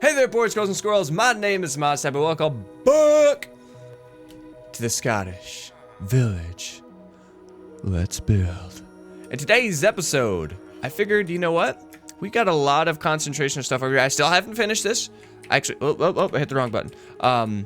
Hey there, boys, girls, and squirrels. My name is Modstab, and welcome back to the Scottish village. Let's build. In today's episode, I figured, you know what? We got a lot of concentration stuff over here. I still haven't finished this. I hit the wrong button. I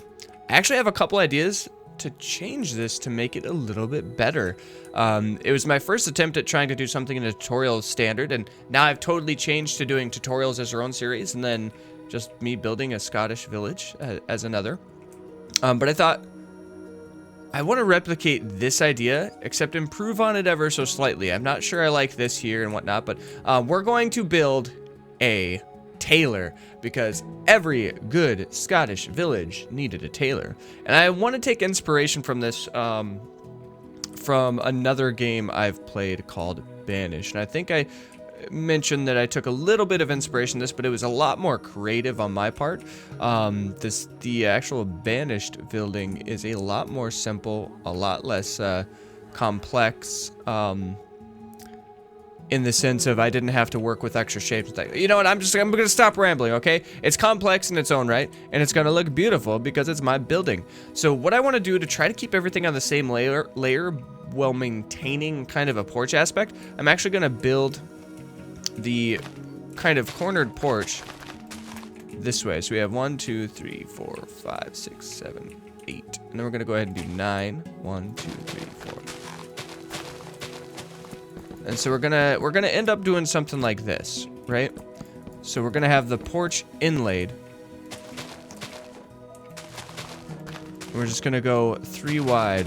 actually have a couple ideas to change this to make it a little bit better. It was my first attempt at trying to do something in a tutorial standard, and now I've totally changed to doing tutorials as their own series, and then just me building a Scottish village as another. But I thought, I want to replicate this idea, except improve on it ever so slightly. I'm not sure I like this here and whatnot, but we're going to build a tailor, because every good Scottish village needed a tailor. And I want to take inspiration from this, from another game I've played called Banish. And I think I mentioned that I took a little bit of inspiration in this, but it was a lot more creative on my part. The actual Banished building is a lot more simple, a lot less complex, in the sense of I didn't have to work with extra shapes. You know what, I'm gonna stop rambling, okay? It's complex in its own right, and it's gonna look beautiful because it's my building. So what I want to do to try to keep everything on the same layer while maintaining kind of a porch aspect, I'm actually gonna build the kind of cornered porch this way. So we have 1, 2, 3, 4, 5, 6, 7, 8. And then we're going to go ahead and do 9. 1, 2, 3, 4. And so we're gonna end up doing something like this, right? So we're gonna have the porch inlaid. We're just gonna go 3 wide.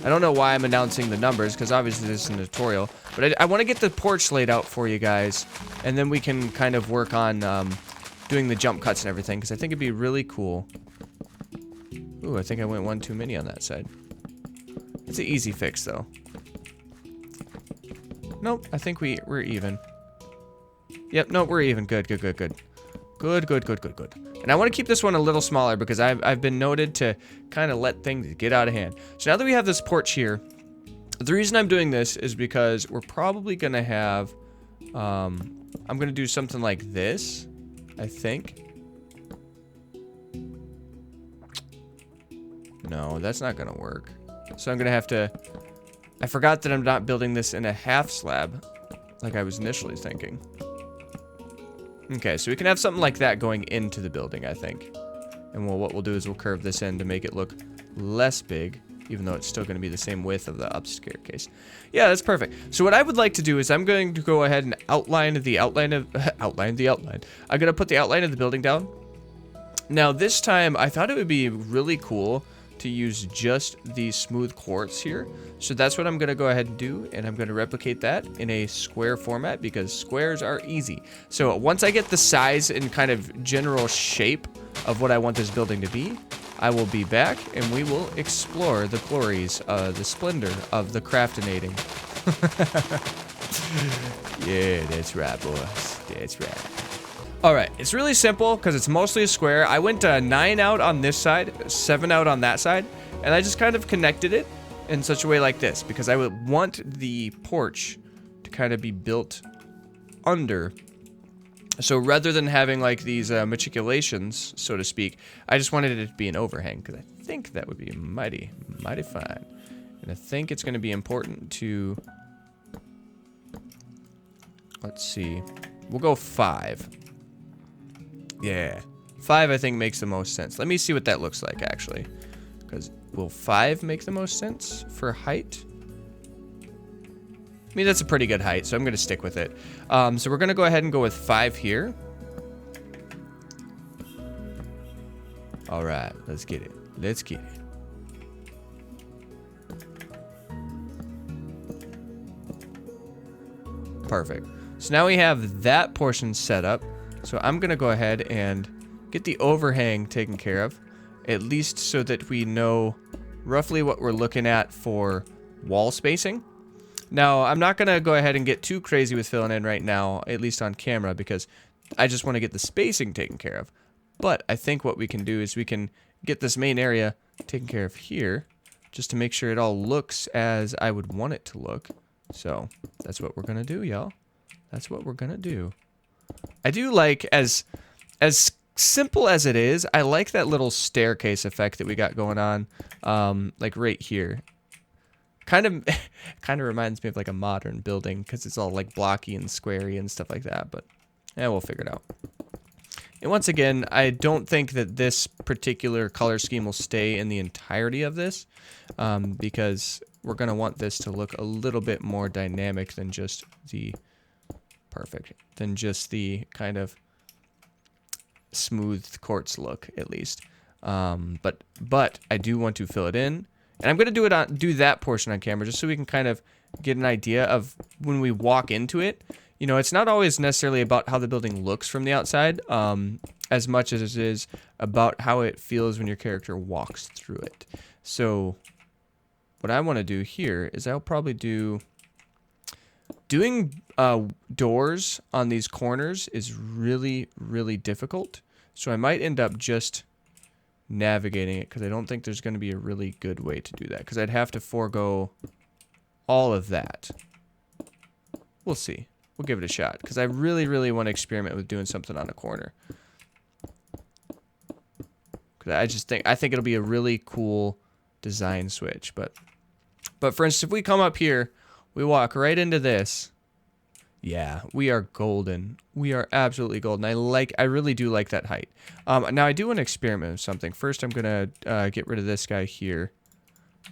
I don't know why I'm announcing the numbers, because obviously this is a tutorial. But I want to get the porch laid out for you guys, and then we can kind of work on doing the jump cuts and everything, because I think it'd be really cool. Ooh, I think I went one too many on that side. It's an easy fix, though. Nope, I think we're even. Yep, no, we're even. Good. Good. And I want to keep this one a little smaller, because I've been noted to kind of let things get out of hand. So now that we have this porch here, the reason I'm doing this is because we're probably going to have, I'm going to do something like this, I think. No, that's not going to work. So I'm going to have to, I forgot that I'm not building this in a half slab like I was initially thinking. Okay, so we can have something like that going into the building, I think. And what we'll do is we'll curve this in to make it look less big, even though it's still going to be the same width of the up staircase. Yeah, that's perfect. So what I would like to do is I'm going to go ahead and outline the outline of I'm going to put the outline of the building down. Now this time I thought it would be really cool to use just the smooth quartz here. So that's what I'm going to go ahead and do, and I'm going to replicate that in a square format, because squares are easy. So once I get the size and kind of general shape of what I want this building to be, I will be back, and we will explore the glories, the splendor of the craftinating. Yeah, that's right, boys. That's right. Alright, it's really simple, because it's mostly a square. I went 9 out on this side, 7 out on that side, and I just kind of connected it in such a way like this, because I would want the porch to kind of be built under. So rather than having like these matriculations, so to speak, I just wanted it to be an overhang, because I think that would be mighty fine. And I think it's going to be important to, let's see, we'll go 5. Yeah, 5 I think makes the most sense. Let me see what that looks like, actually, because will 5 make the most sense for height? I mean, that's a pretty good height, so I'm going to stick with it. So we're going to go ahead and go with 5 here. All right, let's get it. Let's get it. Perfect. So now we have that portion set up. So I'm going to go ahead and get the overhang taken care of, at least so that we know roughly what we're looking at for wall spacing. Now, I'm not going to go ahead and get too crazy with filling in right now, at least on camera, because I just want to get the spacing taken care of. But I think what we can do is we can get this main area taken care of here, just to make sure it all looks as I would want it to look. So that's what we're going to do, y'all. That's what we're going to do. I do like, as as simple as it is, I like that little staircase effect that we got going on, like right here. Kind of reminds me of like a modern building because it's all like blocky and squarey and stuff like that. But yeah, we'll figure it out. And once again, I don't think that this particular color scheme will stay in the entirety of this, because we're gonna want this to look a little bit more dynamic than just the kind of smooth quartz look, at least. But I do want to fill it in, and I'm gonna do that portion on camera just so we can kind of get an idea of when we walk into it. You know, it's not always necessarily about how the building looks from the outside, as much as it is about how it feels when your character walks through it. So what I want to do here is I'll probably doing doors on these corners is really, really difficult. So I might end up just navigating it because I don't think there's going to be a really good way to do that because I'd have to forego all of that. We'll see. We'll give it a shot because I really, really want to experiment with doing something on a corner. Because I think it'll be a really cool design switch. But for instance, if we come up here, we walk right into this. Yeah, we are golden. We are absolutely golden. I really do like that height. Now I do want to experiment with something. First, I'm gonna get rid of this guy here,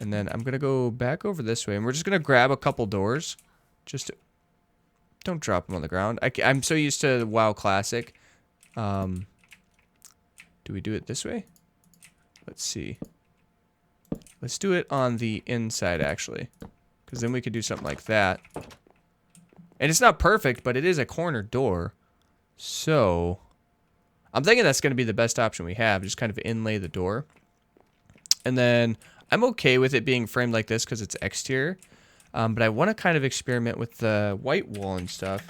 and then I'm gonna go back over this way, and we're just gonna grab a couple doors. Don't drop them on the ground. I'm so used to WoW Classic. Do we do it this way? Let's see. Let's do it on the inside, actually. Because then we could do something like that. And it's not perfect, but it is a corner door. So, I'm thinking that's going to be the best option we have. Just kind of inlay the door. And then, I'm okay with it being framed like this because it's exterior. But I want to kind of experiment with the white wall and stuff.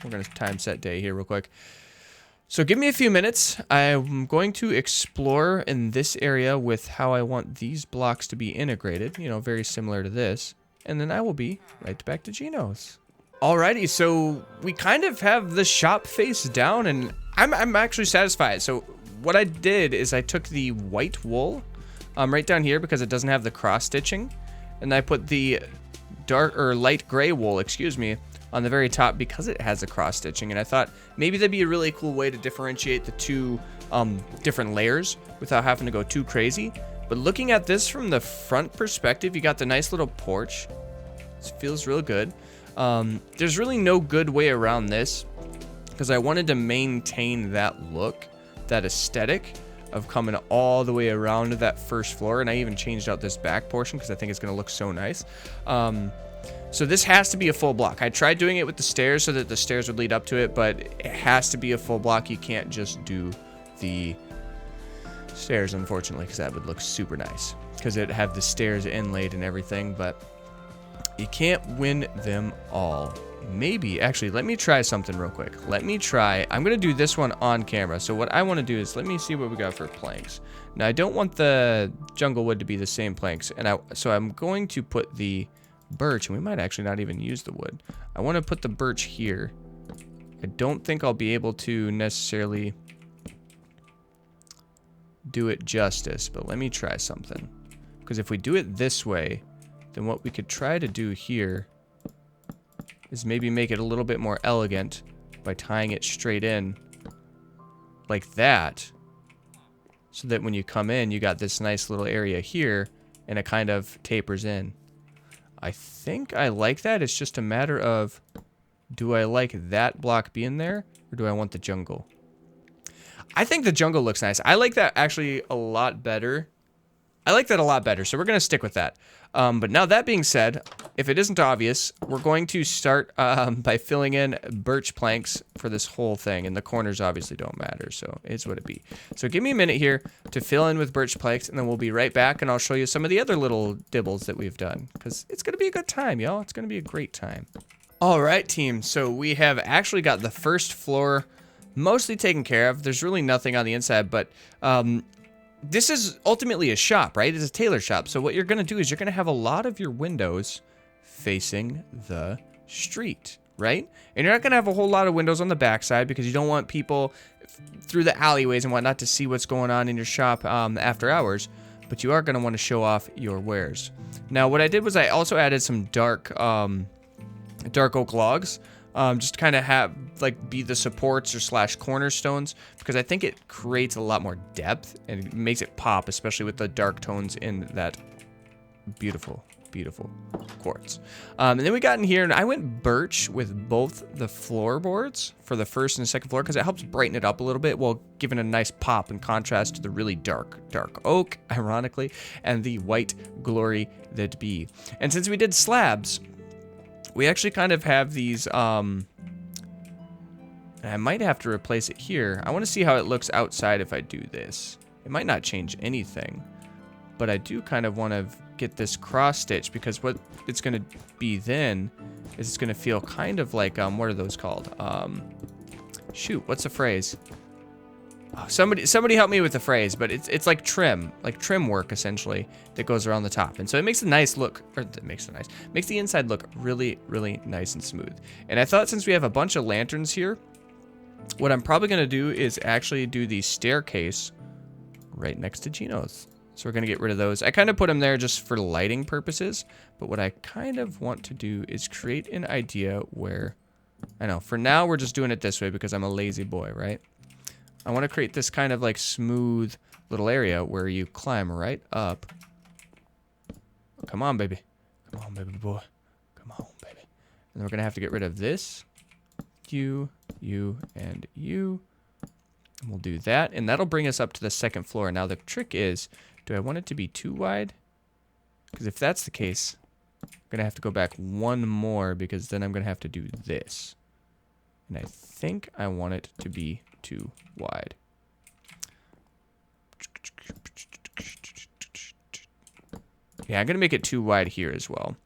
We're going to time set day here real quick. So give me a few minutes. I'm going to explore in this area with how I want these blocks to be integrated. You know, very similar to this. And then I will be right back to Geno's. Alrighty, so we kind of have the shop face down, and I'm actually satisfied. So what I did is I took the white wool right down here because it doesn't have the cross stitching. And I put the dark or light gray wool, excuse me, on the very top because it has the cross stitching, and I thought maybe that'd be a really cool way to differentiate the two different layers without having to go too crazy. But looking at this from the front perspective, you got the nice little porch. It feels real good. There's really no good way around this because I wanted to maintain that look, that aesthetic of coming all the way around to that first floor, and I even changed out this back portion because I think it's going to look so nice. So this has to be a full block. I tried doing it with the stairs so that the stairs would lead up to it, but it has to be a full block. You can't just do the stairs, unfortunately, because that would look super nice because it'd have the stairs inlaid and everything, but you can't win them all. Maybe, actually, let me try something real quick. I'm going to do this one on camera. So what I want to do is, let me see what we got for planks. Now, I don't want the jungle wood to be the same planks. So I'm going to put the birch, and we might actually not even use the wood. I want to put the birch here. I don't think I'll be able to necessarily do it justice, but let me try something. Because if we do it this way, then what we could try to do here is maybe make it a little bit more elegant by tying it straight in like that, so that when you come in, you got this nice little area here, and it kind of tapers in. I think I like that. It's just a matter of, do I like that block being there, or do I want the jungle? I think the jungle looks nice. I like that actually a lot better. I like that a lot better, so we're going to stick with that. But now that being said, if it isn't obvious, we're going to start by filling in birch planks for this whole thing. And the corners obviously don't matter, so it's what it be. So give me a minute here to fill in with birch planks, and then we'll be right back, and I'll show you some of the other little dibbles that we've done. Because it's going to be a good time, y'all. It's going to be a great time. All right, team. So we have actually got the first floor mostly taken care of. There's really nothing on the inside, but this is ultimately a shop, right? It's a tailor shop. So what you're going to do is you're going to have a lot of your windows facing the street, right? And you're not going to have a whole lot of windows on the backside because you don't want people through the alleyways and whatnot to see what's going on in your shop after hours, but you are going to want to show off your wares. Now, what I did was I also added some dark oak logs, just to kind of have, like, be the supports or slash cornerstones, because I think it creates a lot more depth and it makes it pop, especially with the dark tones in that beautiful quartz. And then we got in here, and I went birch with both the floorboards for the first and second floor because it helps brighten it up a little bit while giving a nice pop in contrast to the really dark oak, ironically, and the white glory that be. And since we did slabs, we actually kind of have these, I might have to replace it here. I want to see how it looks outside if I do this. It might not change anything, but I do kind of want to get this cross stitch because what it's going to be then is it's going to feel kind of like, what are those called? Shoot, what's the phrase? Oh, somebody help me with the phrase, but it's like trim work essentially that goes around the top. And so it makes a nice look, or it makes the inside look really, really nice and smooth. And I thought since we have a bunch of lanterns here, what I'm probably going to do is actually do the staircase right next to Gino's. So we're going to get rid of those. I kind of put them there just for lighting purposes, but what I kind of want to do is create an idea where, I know, for now we're just doing it this way because I'm a lazy boy, right? I want to create this kind of like smooth little area where you climb right up. Oh, come on, baby. Come on, baby boy. Come on, baby. And we're going to have to get rid of this. You, and you. And we'll do that, and that'll bring us up to the second floor. Now the trick is, do I want it to be too wide? Because if that's the case, I'm going to have to go back one more because then I'm going to have to do this. And I think I want it to be too wide. Yeah, I'm going to make it too wide here as well.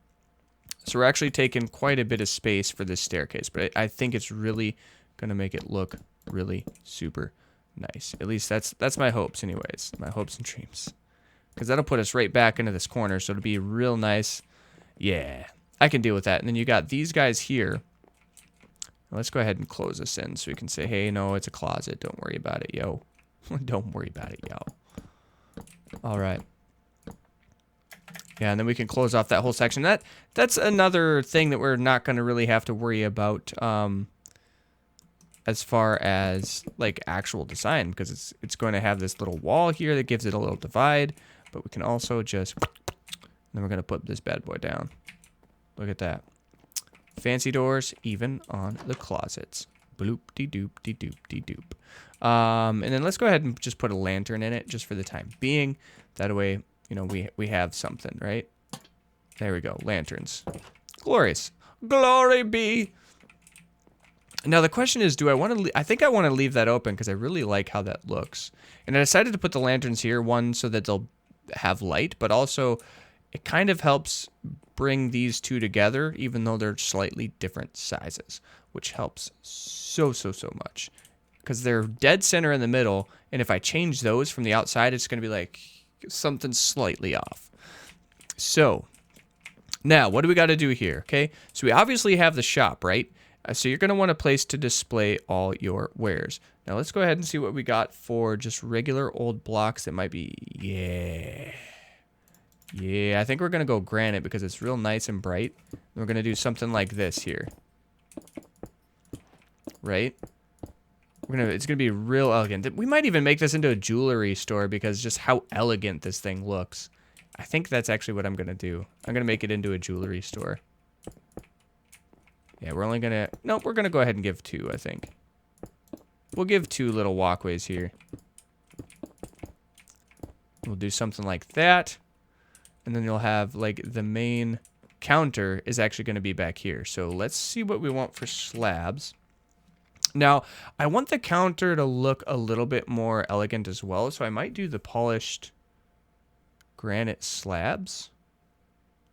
So we're actually taking quite a bit of space for this staircase, but I think it's really going to make it look really super nice. At least that's my hopes anyways. My hopes and dreams. Because that'll put us right back into this corner, so it'll be real nice. Yeah, I can deal with that. And then you got these guys here. Let's go ahead and close this in so we can say, hey, no, it's a closet. Don't worry about it, yo. Don't worry about it, yo. All right. Yeah, and then we can close off that whole section. That's another thing that we're not going to really have to worry about as far as like actual design, because it's going to have this little wall here that gives it a little divide, but we can also just, then we're going to put this bad boy down. Look at that. Fancy doors, even on the closets. Bloop-de-doop-de-doop-de-doop. And then let's go ahead and just put a lantern in it just for the time being. That way, you know, we have something, right? There we go, lanterns. Glorious. Glory be. Now the question is, do I want to? I think I want to leave that open because I really like how that looks. And I decided to put the lanterns here, one so that they'll have light, but also it kind of helps bring these two together, even though they're slightly different sizes, which helps so much because they're dead center in the middle. And if I change those from the outside, it's going to be like something slightly off. So now what do we got to do here? Okay, so we obviously have the shop, right? So you're going to want a place to display all your wares. Now let's go ahead and see what we got for just regular old blocks that might be, yeah, I think we're going to go granite because it's real nice and bright. We're going to do something like this here. Right? It's going to be real elegant. We might even make this into a jewelry store because just how elegant this thing looks. I think that's actually what I'm going to do. I'm going to make it into a jewelry store. Yeah, we're only going to... Nope, we're going to go ahead and give 2, I think. We'll give 2 little walkways here. We'll do something like that. And then you'll have, like, the main counter is actually going to be back here. So let's see what we want for slabs. Now, I want the counter to look a little bit more elegant as well. So I might do the polished granite slabs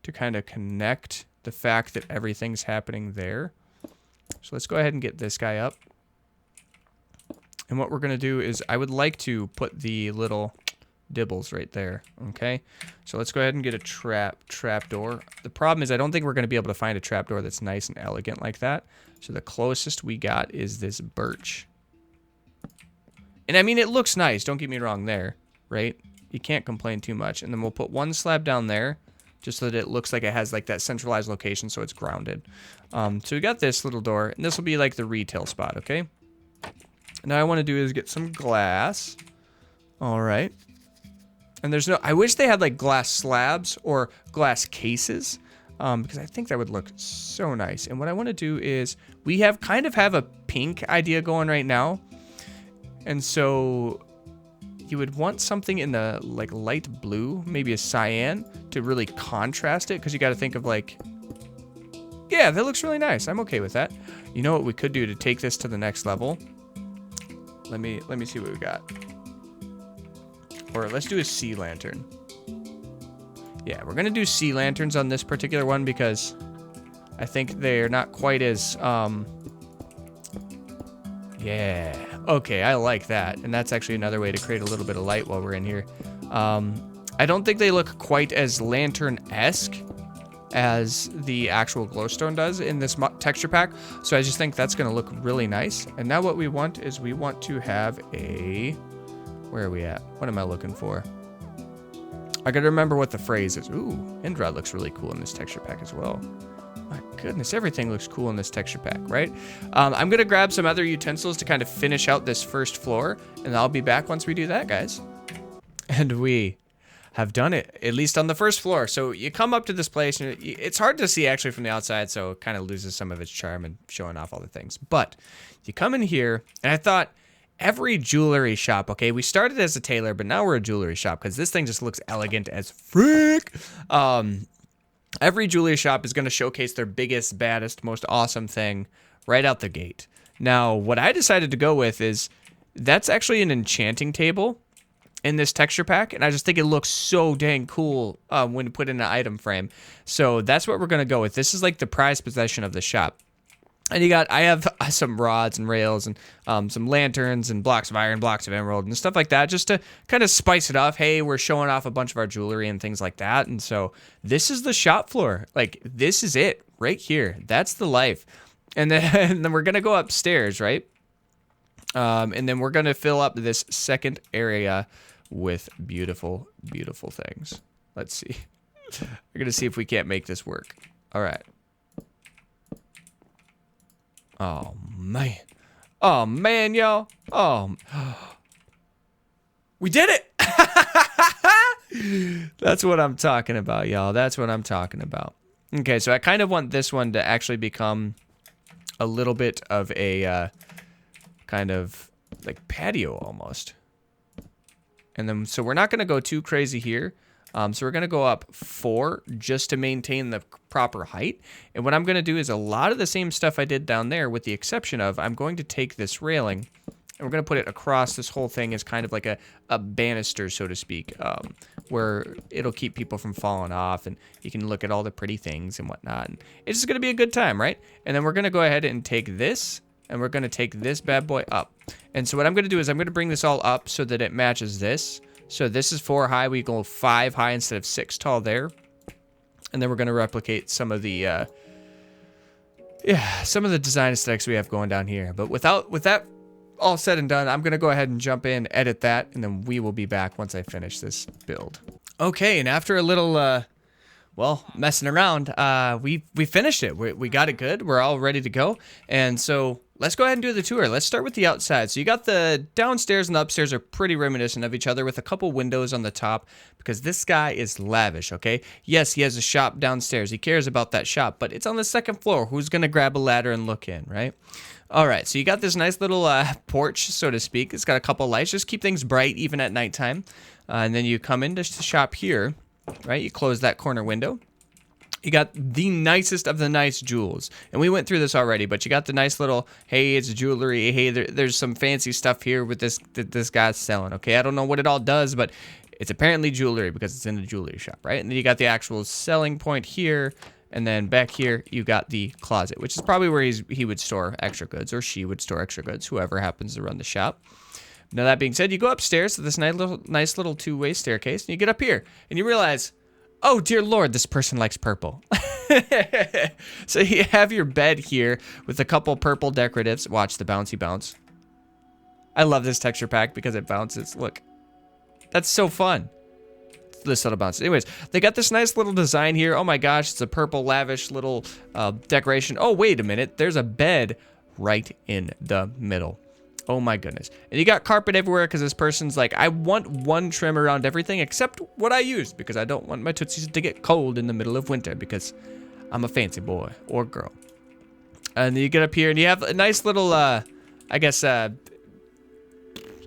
to kind of connect the fact that everything's happening there. So let's go ahead and get this guy up. And what we're going to do is I would like to put the little dibbles right there. Okay, so let's go ahead and get a trap door. The problem is I don't think we're going to be able to find a trap door that's nice and elegant like that. So the closest we got is this birch. And I mean, it looks nice. Don't get me wrong there, right? You can't complain too much. And then we'll put one slab down there just so that it looks like it has like that centralized location so it's grounded. So we got this little door, and this will be like the retail spot, okay? Now I want to do is get some glass. All right. And there's no, I wish they had like glass slabs or glass cases, because I think that would look so nice. And what I want to do is we have kind of have a pink idea going right now. And so you would want something in the like light blue, maybe a cyan, to really contrast it, because you got to think of like, yeah, that looks really nice. I'm okay with that. You know what we could do to take this to the next level? Let me see what we got. Or let's do a sea lantern. Yeah, we're gonna do sea lanterns on this particular one because I think they're not quite as yeah. Okay, I like that. And that's actually another way to create a little bit of light while we're in here. I don't think they look quite as lantern-esque as the actual glowstone does in this texture pack. So I just think that's gonna look really nice. And now what we want is we want to have a, where are we at? What am I looking for? I gotta remember what the phrase is. Ooh, end rod looks really cool in this texture pack as well. My goodness, everything looks cool in this texture pack, right? I'm gonna grab some other utensils to kind of finish out this first floor, and I'll be back once we do that, guys. And we have done it, at least on the first floor. So you come up to this place, and it's hard to see actually from the outside, so it kind of loses some of its charm and showing off all the things. But you come in here, and I thought, every jewelry shop, okay, we started as a tailor, but now we're a jewelry shop because this thing just looks elegant as frick. Every jewelry shop is going to showcase their biggest, baddest, most awesome thing right out the gate. Now, what I decided to go with is that's actually an enchanting table in this texture pack, and I just think it looks so dang cool when you put in an item frame. So that's what we're going to go with. This is like the prized possession of the shop. And I have some rods and rails and some lanterns and blocks of iron, blocks of emerald and stuff like that, just to kind of spice it up. Hey, we're showing off a bunch of our jewelry and things like that. And so this is the shop floor. Like, this is it right here. That's the life. And then we're going to go upstairs, right? And then we're going to fill up this second area with beautiful, beautiful things. Let's see. We're going to see if we can't make this work. All right. Oh, man. Oh, man, y'all. Oh. We did it. That's what I'm talking about, y'all. That's what I'm talking about. Okay, so I kind of want this one to actually become a little bit of a kind of like patio almost. And then, so we're not going to go too crazy here. So we're going to go up 4 just to maintain the proper height. And what I'm going to do is a lot of the same stuff I did down there, with the exception of I'm going to take this railing and we're going to put it across this whole thing as kind of like a banister, so to speak, where it'll keep people from falling off and you can look at all the pretty things and whatnot. And it's just going to be a good time, right? And then we're going to go ahead and take this and we're going to take this bad boy up. And so what I'm going to do is I'm going to bring this all up so that it matches this. So this is 4 high. We go 5 high instead of 6 tall there. And then we're going to replicate some of the, some of the design aesthetics we have going down here. But with that all said and done, I'm going to go ahead and jump in, edit that, and then we will be back once I finish this build. Okay, and after a little, messing around, we finished it. We got it good. We're all ready to go. And so let's go ahead and do the tour. Let's start with the outside. So you got the downstairs and the upstairs are pretty reminiscent of each other with a couple windows on the top because this guy is lavish, okay? Yes, he has a shop downstairs. He cares about that shop, but it's on the 2nd floor. Who's going to grab a ladder and look in, right? All right, so you got this nice little porch, so to speak. It's got a couple lights. Just keep things bright even at nighttime. And then you come into the shop here, right? You close that corner window. You got the nicest of the nice jewels. And we went through this already, but you got the nice little, hey, it's jewelry. Hey, there's some fancy stuff here with this guy's selling, okay? I don't know what it all does, but it's apparently jewelry because it's in the jewelry shop, right? And then you got the actual selling point here. And then back here, you got the closet, which is probably where he would store extra goods, or she would store extra goods, whoever happens to run the shop. Now, that being said, you go upstairs to this nice little two-way staircase, and you get up here, and you realize, oh, dear Lord, this person likes purple. So you have your bed here with a couple purple decoratives. Watch the bouncy bounce. I love this texture pack because it bounces. Look, that's so fun. This little bounce. Anyways, they got this nice little design here. Oh my gosh, it's a purple lavish little decoration. Oh, wait a minute. There's a bed right in the middle. Oh my goodness. And you got carpet everywhere because this person's like, I want one trim around everything except what I use because I don't want my Tootsies to get cold in the middle of winter because I'm a fancy boy or girl. And then you get up here and you have a nice little, I guess,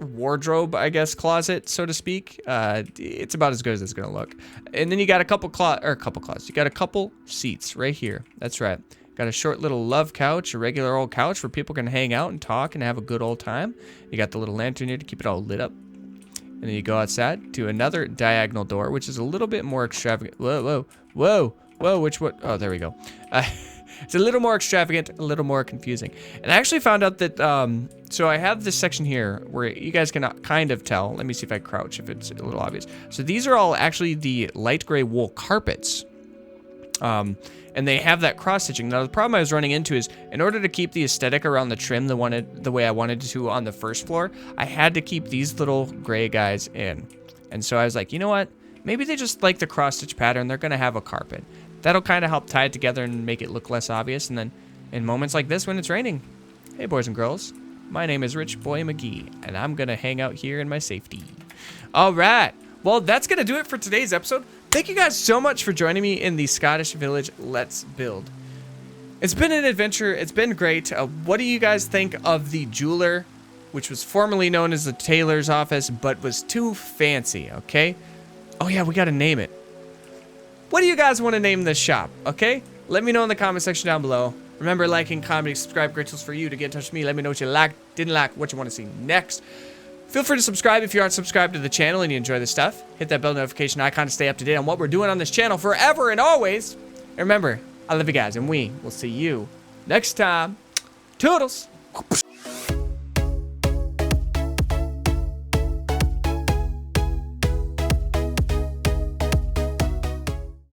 wardrobe, I guess, closet, so to speak. It's about as good as it's gonna look. And then you got a couple closets. You got a couple seats right here. That's right. Got a short little love couch, a regular old couch where people can hang out and talk and have a good old time. You got the little lantern here to keep it all lit up. And then you go outside to another diagonal door, which is a little bit more extravagant. Whoa, whoa, whoa, whoa, which what? Oh, there we go. It's a little more extravagant, a little more confusing. And I actually found out that, so I have this section here where you guys can kind of tell. Let me see if I crouch, if it's a little obvious. So these are all actually the light gray wool carpets. And they have that cross stitching. Now the problem I was running into is in order to keep the aesthetic around the trim the way I wanted to on the first floor, I had to keep these little gray guys in. And so I was like, you know what? Maybe they just like the cross stitch pattern. They're gonna have a carpet. That'll kind of help tie it together and make it look less obvious. And then in moments like this when it's raining, hey boys and girls, my name is Rich Boy McGee, and I'm gonna hang out here in my safety. All right, well that's gonna do it for today's episode. Thank you guys so much for joining me in the Scottish Village Let's Build. It's been an adventure, it's been great. What do you guys think of the jeweler, which was formerly known as the tailor's office, but was too fancy, okay? Oh yeah, we gotta name it. What do you guys want to name this shop, okay? Let me know in the comment section down below. Remember, liking, commenting, subscribe, great tools for you to get in touch with me. Let me know what you liked, didn't like, what you want to see next. Feel free to subscribe if you aren't subscribed to the channel and you enjoy this stuff. Hit that bell notification icon to stay up to date on what we're doing on this channel forever and always. And remember, I love you guys, and we will see you next time. Toodles!